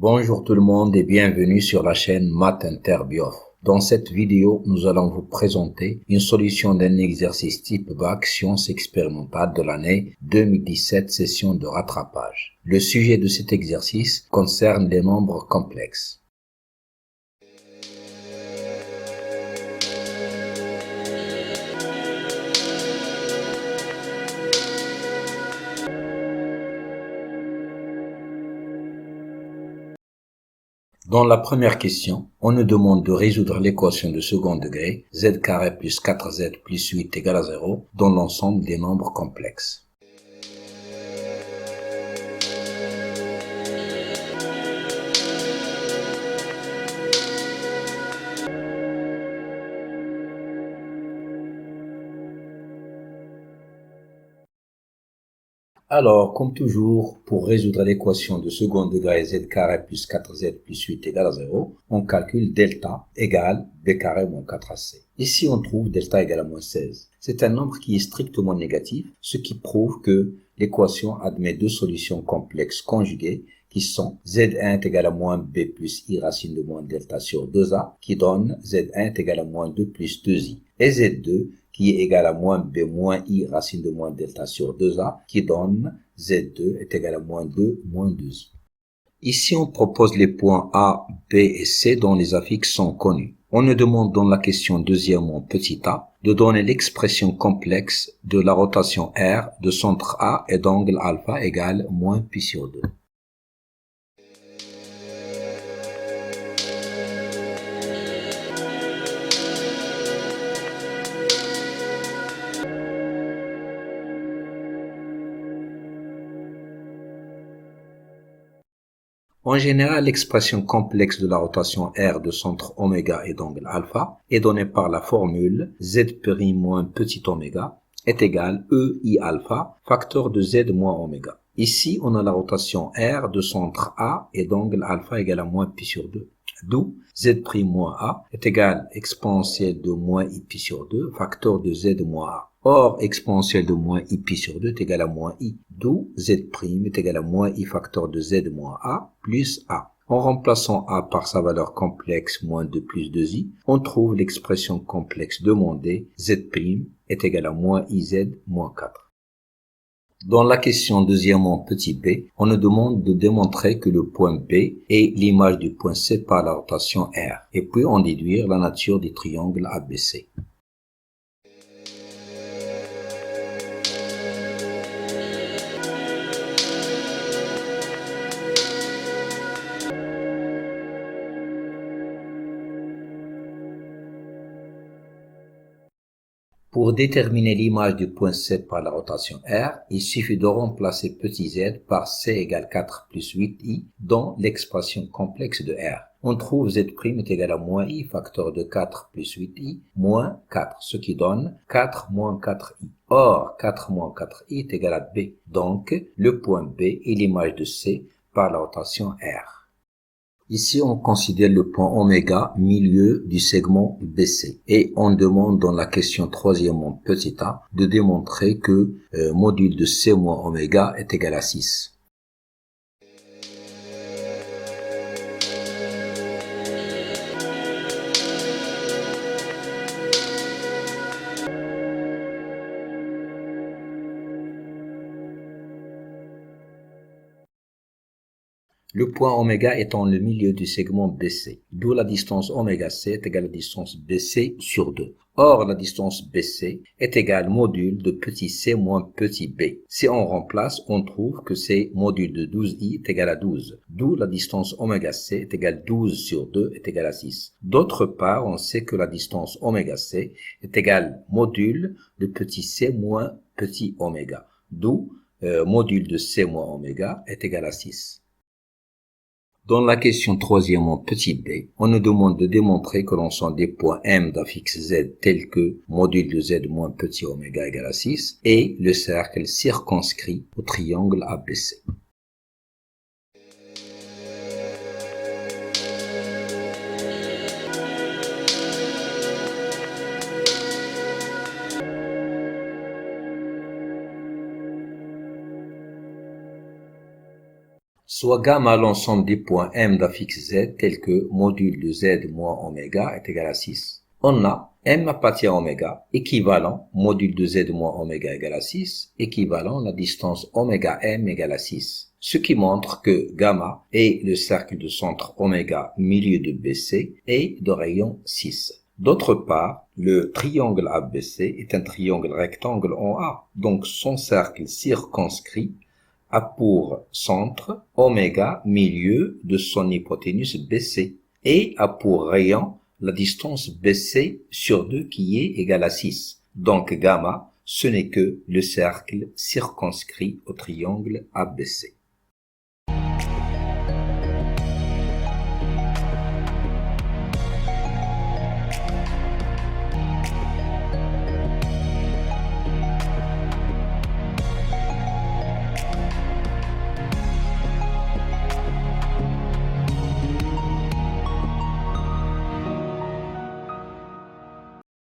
Bonjour tout le monde et bienvenue sur la chaîne Math Inter Biof. Dans cette vidéo, nous allons vous présenter une solution d'un exercice type bac sciences expérimentales de l'année 2017 session de rattrapage. Le sujet de cet exercice concerne les nombres complexes. Dans la première question, on nous demande de résoudre l'équation de second degré z carré plus 4z plus 8 égale à 0 dans l'ensemble des nombres complexes. Alors, comme toujours, pour résoudre l'équation de second degré z carré plus 4z plus 8 égale à 0, on calcule delta égale b carré moins 4ac. Ici, on trouve delta égale à moins 16. C'est un nombre qui est strictement négatif, ce qui prouve que l'équation admet deux solutions complexes conjuguées qui sont z1 est égal à moins b plus i racine de moins delta sur 2a, qui donne z1 est égal à moins 2 plus 2i, et z2 qui est égal à moins b moins i racine de moins delta sur 2a, qui donne z2 est égal à moins 2 moins 2i. Ici, on propose les points A, B et C dont les affixes sont connus. On nous demande dans la question deuxièmement petit a de donner l'expression complexe de la rotation R de centre A et d'angle alpha égale moins pi sur 2. En général, l'expression complexe de la rotation R de centre oméga et d'angle alpha est donnée par la formule z' moins petit oméga est égal EI alpha facteur de z moins oméga. Ici, on a la rotation R de centre A et d'angle alpha égale à moins pi sur 2. D'où z' moins A est égal exponentielle de moins i pi sur 2 facteur de z moins A. Or, exponentielle de moins i pi sur 2 est égal à moins i, d'où z' est égal à moins i facteur de z moins a plus a. En remplaçant a par sa valeur complexe moins 2 plus 2i, on trouve l'expression complexe demandée, z' est égal à moins iz moins 4. Dans la question deuxièmement petit b, on nous demande de démontrer que le point B est l'image du point C par la rotation R, et puis en déduire la nature du triangle ABC. Pour déterminer l'image du point C par la rotation R, il suffit de remplacer petit z par C égale 4 plus 8i dans l'expression complexe de R. On trouve z' est égal à moins i facteur de 4 plus 8i moins 4, ce qui donne 4 moins 4i. Or, 4 moins 4i est égal à B. Donc, le point B est l'image de C par la rotation R. Ici, on considère le point oméga, milieu du segment BC. Et on demande dans la question troisièmement petit a de démontrer que module de C moins oméga est égal à 6. Le point oméga étant le milieu du segment BC, d'où la distance oméga C est égale à la distance BC sur 2. Or, la distance BC est égale module de petit c moins petit b. Si on remplace, on trouve que c'est module de 12i est égal à 12, d'où la distance oméga C est égale 12 sur 2 est égal à 6. D'autre part, on sait que la distance oméga C est égale module de petit c moins petit oméga, d'où module de c moins oméga est égal à 6. Dans la question troisièmement petit b, on nous demande de démontrer que l'ensemble des points M d'affixe Z tels que module de Z moins petit oméga égale à 6 est le cercle circonscrit au triangle ABC. Soit gamma l'ensemble des points M d'affixe Z tel que module de Z moins oméga est égal à 6. On a M appartient à oméga, équivalent, module de Z moins oméga égale à 6, équivalent, la distance oméga M égale à 6. Ce qui montre que gamma est le cercle de centre oméga milieu de BC et de rayon 6. D'autre part, le triangle ABC est un triangle rectangle en A, donc son cercle circonscrit a pour centre oméga milieu de son hypoténuse BC et a pour rayon la distance BC sur 2 qui est égale à 6. Donc gamma, ce n'est que le cercle circonscrit au triangle ABC.